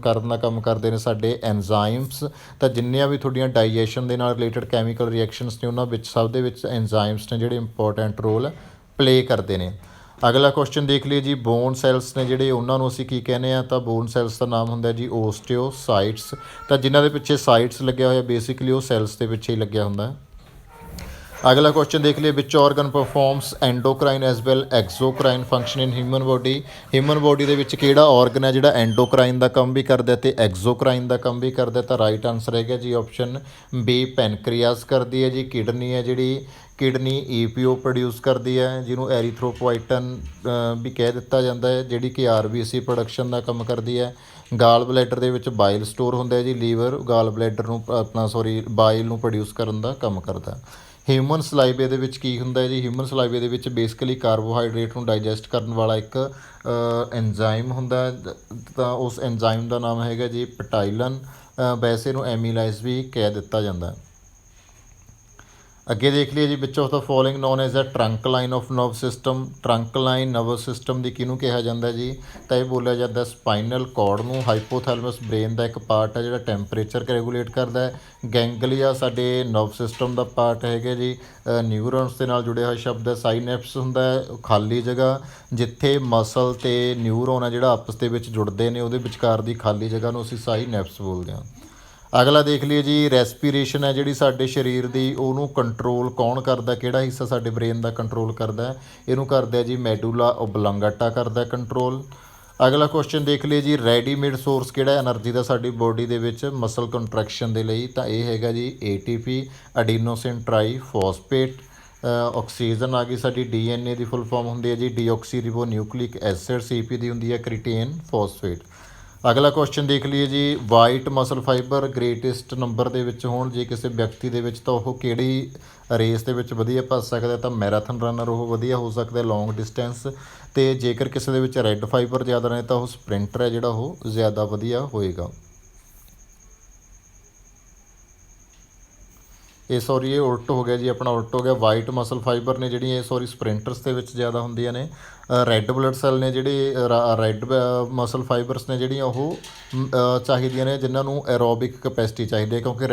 ਕਰਨ ਦਾ ਕੰਮ ਕਰਦੇ ਨੇ ਸਾਡੇ ਐਨਜ਼ਾਈਮਸ। ਤਾਂ ਜਿੰਨੀਆਂ ਵੀ ਤੁਹਾਡੀਆਂ ਡਾਈਜੈਸ਼ਨ ਦੇ ਨਾਲ ਰਿਲੇਟਡ ਕੈਮੀਕਲ ਰਿਐਕਸ਼ਨਸ ਨੇ ਉਹਨਾਂ ਵਿੱਚ ਸਭ ਦੇ ਵਿੱਚ ਐਨਜ਼ਾਈਮਸ ਨੇ ਜਿਹੜੇ ਇੰਪੋਰਟੈਂਟ ਰੋਲ ਪਲੇ ਕਰਦੇ ਨੇ। ਅਗਲਾ ਕੁਐਸਚਨ ਦੇਖ ਲਈਏ ਜੀ, ਬੋਨ ਸੈਲਸ ਨੇ ਜਿਹੜੇ ਉਹਨਾਂ ਨੂੰ ਅਸੀਂ ਕੀ ਕਹਿੰਦੇ ਆ, ਤਾਂ ਬੋਨ ਸੈਲਸ ਦਾ ਨਾਮ ਹੁੰਦਾ ਜੀ ਓਸਟੀਓਸਾਈਟਸ। ਤਾਂ ਜਿਨ੍ਹਾਂ ਦੇ ਪਿੱਛੇ ਸਾਈਟਸ ਲੱਗਿਆ ਹੋਇਆ ਬੇਸਿਕਲੀ ਉਹ ਸੈਲਸ ਦੇ ਪਿੱਛੇ ਹੀ ਲੱਗਿਆ ਹੁੰਦਾ। ਅਗਲਾ ਕੁਐਸਚਨ ਦੇਖ ਲਈਏ, ਵਿਚ ਆਰਗਨ ਪਰਫਾਰਮਸ ਐਂਡੋਕਰਾਈਨ ਐਜ਼ ਵੈਲ ਐਗਜ਼ੋਕਰਾਈਨ ਫੰਕਸ਼ਨ ਇਨ ਹਿਊਮਨ ਬੋਡੀ। ਹਿਊਮਨ ਬੋਡੀ ਦੇ ਵਿੱਚ ਕਿਹੜਾ ਆਰਗਨ ਹੈ ਜਿਹੜਾ ਐਂਡੋਕਰਾਈਨ ਦਾ ਕੰਮ ਵੀ ਕਰਦਾ ਤੇ ਐਗਜ਼ੋਕਰਾਈਨ ਦਾ ਕੰਮ ਵੀ ਕਰਦਾ, ਤਾਂ ਰਾਈਟ ਆਨਸਰ ਹੈਗਾ ਜੀ ਆਪਸ਼ਨ ਬੀ ਪੈਨਕ੍ਰੀਆਸ ਕਰਦੀ ਹੈ ਜੀ। ਕਿਡਨੀ ਹੈ ਜਿਹੜੀ, ਕਿਡਨੀ ਈਪੀਓ ਪ੍ਰੋਡਿਊਸ ਕਰਦੀ ਹੈ ਜਿਹਨੂੰ ਐਰੀਥਰੋਪੋਇਟਨ ਵੀ ਕਹਿ ਦਿੱਤਾ ਜਾਂਦਾ ਹੈ, ਜਿਹੜੀ ਕਿ ਆਰਬੀਸੀ ਪ੍ਰੋਡਕਸ਼ਨ ਦਾ ਕੰਮ ਕਰਦੀ ਹੈ। ਗਾਲ ਬਲੈਡਰ ਦੇ ਵਿੱਚ ਬਾਈਲ ਸਟੋਰ ਹੁੰਦਾ ਹੈ ਜੀ, ਲੀਵਰ ਗਾਲ ਬਲੈਡਰ ਨੂੰ ਬਾਈਲ ਨੂੰ ਪ੍ਰੋਡਿਊਸ ਕਰਨ ਦਾ ਕੰਮ ਕਰਦਾ। ਹਿਊਮਨ ਸਲਾਈਵੇ ਦੇ ਵਿੱਚ ਕੀ ਹੁੰਦਾ ਹੈ ਜੀ, ਹਿਊਮਨ ਸਲਾਈਵੇ ਦੇ ਵਿੱਚ ਬੇਸਿਕਲੀ ਕਾਰਬੋਹਾਈਡਰੇਟ ਨੂੰ ਡਾਈਜੈਸਟ ਕਰਨ ਵਾਲਾ ਇੱਕ ਐਂਜ਼ਾਈਮ ਹੁੰਦਾ ਹੈ, ਤਾਂ ਉਸ ਐਂਜ਼ਾਈਮ ਦਾ ਨਾਮ ਹੈਗਾ ਜੀ ਪਟਾਈਲਨ। ਵੈਸੇ ਇਹਨੂੰ ਐਮੀਲਾਈਜ਼ ਵੀ ਕਹਿ ਦਿੱਤਾ ਜਾਂਦਾ। ਅੱਗੇ ਦੇਖ ਲਈਏ ਜੀ, which of the following known as a trunk line of nerve system. Trunk line nervous system ਦੀ ਕਿਹਨੂੰ ਕਿਹਾ ਜਾਂਦਾ ਜੀ, ਤਾਂ ਇਹ ਬੋਲਿਆ ਜਾਂਦਾ ਸਪਾਈਨਲ ਕੋਰਡ ਨੂੰ। ਹਾਈਪੋਥੈਲਮਸ ਬ੍ਰੇਨ ਦਾ ਇੱਕ ਪਾਰਟ ਹੈ ਜਿਹੜਾ ਟੈਂਪਰੇਚਰ ਰੈਗੂਲੇਟ ਕਰਦਾ ਹੈ। ਗੈਂਗਲੀਆ ਸਾਡੇ ਨਰਵ ਸਿਸਟਮ ਦਾ ਪਾਰਟ ਹੈਗੇ ਜੀ, ਨਿਊਰੋਨਸ ਦੇ ਨਾਲ ਜੁੜਿਆ ਹੋਇਆ ਸ਼ਬਦ ਹੈ। ਸਾਈਨੈਪਸ ਹੁੰਦਾ ਹੈ ਖਾਲੀ ਜਗ੍ਹਾ, ਜਿੱਥੇ ਮਸਲ ਤੇ ਨਿਊਰੋਨ ਹੈ ਜਿਹੜਾ ਆਪਸ ਦੇ ਵਿੱਚ ਜੁੜਦੇ ਨੇ, ਉਹਦੇ ਵਿਚਕਾਰ ਦੀ ਖਾਲੀ ਜਗ੍ਹਾ ਨੂੰ ਅਸੀਂ ਸਾਈਨੈਪਸ ਬੋਲਦੇ ਹਾਂ। ਅਗਲਾ ਦੇਖ ਲਈਏ ਜੀ, ਰੈਸਪੀਰੇਸ਼ਨ ਹੈ ਜਿਹੜੀ ਸਾਡੇ ਸਰੀਰ ਦੀ, ਉਹਨੂੰ ਕੰਟਰੋਲ ਕੌਣ ਕਰਦਾ, ਕਿਹੜਾ ਹਿੱਸਾ ਸਾਡੇ ਬ੍ਰੇਨ ਦਾ ਕੰਟਰੋਲ ਕਰਦਾ, ਇਹਨੂੰ ਕਰਦਾ ਜੀ ਮੈਡੂਲਾ ਓਬਲੰਗਾਟਾ ਕਰਦਾ ਕੰਟਰੋਲ। ਅਗਲਾ ਕੁਐਸਚਨ ਦੇਖ ਲਈਏ ਜੀ, ਰੈਡੀਮੇਡ ਸੋਰਸ ਕਿਹੜਾ ਐਨਰਜੀ ਦਾ ਸਾਡੀ ਬੋਡੀ ਦੇ ਵਿੱਚ ਮਸਲ ਕੰਟਰੈਕਸ਼ਨ ਦੇ ਲਈ, ਤਾਂ ਇਹ ਹੈਗਾ ਜੀ ਏਟੀਪੀ ਅਡੀਨੋਸਿਨ ਟ੍ਰਾਈਫੋਸਫੇਟ। ਆਕਸੀਜਨ ਆ ਗਈ ਸਾਡੀ, ਡੀਐਨਏ ਦੀ ਫੁੱਲ ਫਾਰਮ ਹੁੰਦੀ ਹੈ ਜੀ ਡੀਓਕਸੀ ਰਿਬੋ ਨਿਊਕਲਿਕ ਐਸਿਡ, ਸੀਪੀ ਦੀ ਹੁੰਦੀ ਹੈ ਕ੍ਰੀਟੇਨ ਫੋਸਫੇਟ। ਅਗਲਾ ਕੁਐਸਚਨ ਦੇਖ ਲਈਏ ਜੀ, white muscle fibre greatest number ਦੇ ਵਿੱਚ ਹੋਣ ਜੇ ਕਿਸੇ ਵਿਅਕਤੀ ਦੇ ਵਿੱਚ, ਤਾਂ ਉਹ ਕਿਹੜੀ ਰੇਸ ਦੇ ਵਿੱਚ ਵਧੀਆ ਭੱਜ ਸਕਦਾ, ਤਾਂ ਮੈਰਾਥਨ ਰਨਰ ਉਹ ਵਧੀਆ ਹੋ ਸਕਦਾ ਲੌਂਗ ਡਿਸਟੈਂਸ। ਅਤੇ ਜੇਕਰ ਕਿਸੇ ਦੇ ਵਿੱਚ ਰੈੱਡ ਫਾਈਬਰ ਜ਼ਿਆਦਾ ਨੇ ਤਾਂ ਉਹ ਸਪ੍ਰਿੰਟਰ ਹੈ ਜਿਹੜਾ ਉਹ ਜ਼ਿਆਦਾ ਵਧੀਆ ਹੋਏਗਾ। ਇਹ ਉਲਟ ਹੋ ਗਿਆ ਜੀ, ਆਪਣਾ ਉਲਟ ਹੋ ਗਿਆ। ਵਾਈਟ ਮਸਲ ਫਾਈਬਰ ਨੇ ਜਿਹੜੀਆਂ ਸਪ੍ਰਿੰਟਰਸ ਦੇ ਵਿੱਚ ਜ਼ਿਆਦਾ ਹੁੰਦੀਆਂ ਨੇ। ਰੈੱਡ ਬਲੱਡ ਸੈੱਲ ਨੇ ਜਿਹੜੇ, ਰੈੱਡ ਮਸਲ ਫਾਈਬਰਸ ਨੇ ਜਿਹੜੀਆਂ ਉਹ ਚਾਹੀਦੀਆਂ ਨੇ ਜਿਨ੍ਹਾਂ ਨੂੰ ਐਰੋਬਿਕ ਕਪੈਸਿਟੀ ਚਾਹੀਦੀ ਹੈ, ਕਿਉਂਕਿ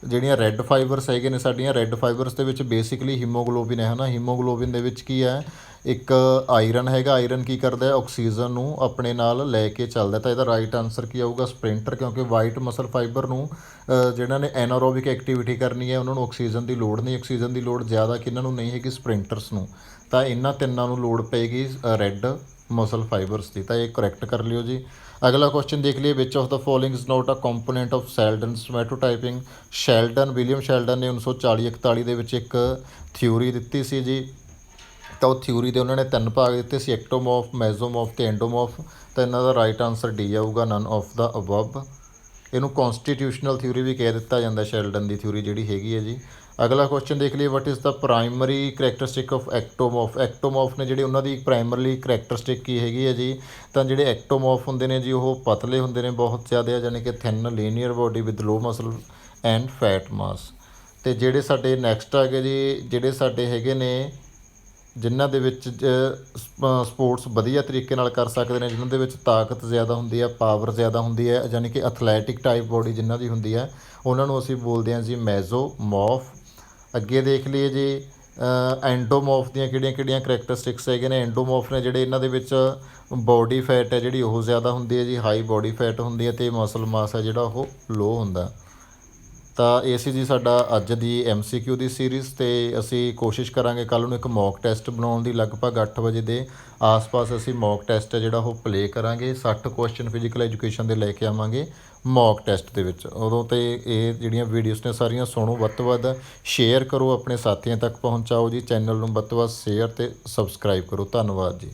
ਜਿਹੜੀਆਂ ਰੈੱਡ ਫਾਈਬਰਸ ਹੈਗੇ ਨੇ ਸਾਡੀਆਂ, ਰੈੱਡ ਫਾਈਬਰਸ ਦੇ ਵਿੱਚ ਬੇਸਿਕਲੀ ਹੀਮੋਗਲੋਬਿਨ ਹੈ ਨਾ। ਹੀਮੋਗਲੋਬਿਨ ਦੇ ਵਿੱਚ ਕੀ ਹੈ, ਇੱਕ ਆਇਰਨ ਹੈਗਾ। ਆਇਰਨ ਕੀ ਕਰਦਾ ਹੈ, ਆਕਸੀਜਨ ਨੂੰ ਆਪਣੇ ਨਾਲ ਲੈ ਕੇ ਚੱਲਦਾ। ਤਾਂ ਇਹਦਾ ਰਾਈਟ ਆਨਸਰ ਕੀ ਆਊਗਾ, ਸਪ੍ਰਿੰਟਰ, ਕਿਉਂਕਿ ਵਾਈਟ ਮਸਲ ਫਾਈਬਰ ਨੂੰ ਜਿਹਨਾਂ ਨੇ ਐਨਾਰੋਬਿਕ ਐਕਟੀਵਿਟੀ ਕਰਨੀ ਹੈ ਉਹਨਾਂ ਨੂੰ ਆਕਸੀਜਨ ਦੀ ਲੋੜ ਨਹੀਂ। ਆਕਸੀਜਨ ਦੀ ਲੋੜ ਜ਼ਿਆਦਾ ਕਿਹਨਾਂ ਨੂੰ ਨਹੀਂ ਹੈਗੀ, ਸਪ੍ਰਿੰਟਰਸ ਨੂੰ। ਤਾਂ ਇਹਨਾਂ ਤਿੰਨਾਂ ਨੂੰ ਲੋੜ ਪਏਗੀ ਰੈੱਡ ਮਸਲ ਫਾਈਬਰਸ ਦੀ। ਤਾਂ ਇਹ ਕਰੈਕਟ ਕਰ ਲਿਓ ਜੀ। ਅਗਲਾ ਕੁਐਸਚਨ ਦੇਖ ਲਈਏ, which of the following is not a component of Sheldon somatotyping. William Sheldon ਨੇ 1940-41 ਦੇ ਵਿੱਚ ਇੱਕ ਥਿਊਰੀ ਦਿੱਤੀ ਸੀ ਜੀ। ਤਾਂ ਉਹ ਥਿਊਰੀ ਦੇ ਉਹਨਾਂ ਨੇ 3 ਭਾਗ ਦਿੱਤੇ ਸੀ, ਐਕਟੋਮੋਰਫ, ਮੈਜ਼ੋਮੋਰਫ ਅਤੇ ਐਂਡੋਮੋਰਫ। ਤਾਂ ਇਹਨਾਂ ਦਾ ਰਾਈਟ ਆਨਸਰ ਡੀ ਆਊਗਾ, ਨਨ ਆਫ ਦਾ ਅਬਵ। ਇਹਨੂੰ ਕੌਨਸਟੀਟਿਊਸ਼ਨਲ ਥਿਊਰੀ ਵੀ ਕਹਿ ਦਿੱਤਾ ਜਾਂਦਾ, ਸ਼ੈਲਡਨ ਦੀ ਥਿਊਰੀ ਜਿਹੜੀ ਹੈਗੀ ਹੈ ਜੀ। ਅਗਲਾ ਕੁਐਸਚਨ ਦੇਖ ਲਈਏ, what is the primary characteristic of ectomorph. Ectomorph ਨੇ ਜਿਹੜੇ ਉਹਨਾਂ ਦੀ ਪ੍ਰਾਇਮਰਲੀ ਕਰੈਕਟਰਿਸਟਿਕ ਕੀ ਹੈਗੀ ਹੈ ਜੀ, ਤਾਂ ਜਿਹੜੇ ਐਕਟੋਮੋਰਫ ਹੁੰਦੇ ਨੇ ਜੀ ਉਹ ਪਤਲੇ ਹੁੰਦੇ ਨੇ ਬਹੁਤ ਜ਼ਿਆਦਾ, ਯਾਨੀ ਕਿ thin linear body with low muscle and fat mass. ਅਤੇ ਜਿਹੜੇ ਸਾਡੇ ਨੈਕਸਟ ਆ ਗਏ ਜੀ, ਜਿਹੜੇ ਸਾਡੇ ਹੈਗੇ ਨੇ ਜਿਨ੍ਹਾਂ ਦੇ ਵਿੱਚ ਸਪੋਰਟਸ ਵਧੀਆ ਤਰੀਕੇ ਨਾਲ ਕਰ ਸਕਦੇ ਨੇ, ਜਿਨ੍ਹਾਂ ਦੇ ਵਿੱਚ ਤਾਕਤ ਜ਼ਿਆਦਾ ਹੁੰਦੀ ਹੈ, ਪਾਵਰ ਜ਼ਿਆਦਾ ਹੁੰਦੀ ਹੈ, ਯਾਨੀ ਕਿ ਐਥਲੈਟਿਕ ਟਾਈਪ ਬੋਡੀ ਜਿਨ੍ਹਾਂ ਦੀ ਹੁੰਦੀ ਹੈ, ਉਹਨਾਂ ਨੂੰ ਅਸੀਂ ਬੋਲਦੇ ਹਾਂ ਜੀ ਮੈਜ਼ੋਮੋਰਫ। ਅੱਗੇ ਦੇਖ ਲਈਏ ਜੀ, ਐਂਡੋਮੋਰਫ ਦੀਆਂ ਕਿਹੜੀਆਂ ਕਰੈਕਟਰਿਸਟਿਕਸ ਹੈਗੇ ਨੇ। ਐਂਡੋਮੋਰਫ ਨੇ ਜਿਹੜੇ, ਇਹਨਾਂ ਦੇ ਵਿੱਚ ਬੋਡੀ ਫੈਟ ਹੈ ਜਿਹੜੀ ਉਹ ਜ਼ਿਆਦਾ ਹੁੰਦੀ ਹੈ ਜੀ, ਹਾਈ ਬੋਡੀ ਫੈਟ ਹੁੰਦੀ ਹੈ, ਅਤੇ ਮਸਲ ਮਾਸ ਹੈ ਜਿਹੜਾ ਉਹ ਲੋ ਹੁੰਦਾ। ਤਾਂ ਇਹ ਸੀ ਜੀ ਸਾਡਾ ਅੱਜ ਦੀ MCQ ਦੀ ਸੀਰੀਜ਼। ਅਤੇ ਅਸੀਂ ਕੋਸ਼ਿਸ਼ ਕਰਾਂਗੇ ਕੱਲ੍ਹ ਨੂੰ ਇੱਕ ਮੌਕ ਟੈਸਟ ਬਣਾਉਣ ਦੀ, ਲਗਭਗ 8 ਵਜੇ ਦੇ ਆਸ-ਪਾਸ ਅਸੀਂ ਮੌਕ ਟੈਸਟ ਹੈ ਜਿਹੜਾ ਉਹ ਪਲੇ ਕਰਾਂਗੇ। 60 ਕੁਐਸਚਨ ਫਿਜ਼ੀਕਲ ਐਜੂਕੇਸ਼ਨ ਦੇ ਲੈ ਕੇ ਆਵਾਂਗੇ ਮੌਕ ਟੈਸਟ ਦੇ ਵਿੱਚ। ਉਦੋਂ ਤੇ ਇਹ ਜਿਹੜੀਆਂ ਵੀਡੀਓਜ਼ ਨੇ ਸਾਰੀਆਂ ਸੁਣੋ, ਵੱਧ ਤੋਂ ਵੱਧ ਸ਼ੇਅਰ ਕਰੋ, ਆਪਣੇ ਸਾਥੀਆਂ ਤੱਕ ਪਹੁੰਚਾਓ ਜੀ। ਚੈਨਲ ਨੂੰ ਵੱਧ ਤੋਂ ਵੱਧ ਸ਼ੇਅਰ ਅਤੇ ਸਬਸਕ੍ਰਾਈਬ ਕਰੋ। ਧੰਨਵਾਦ ਜੀ।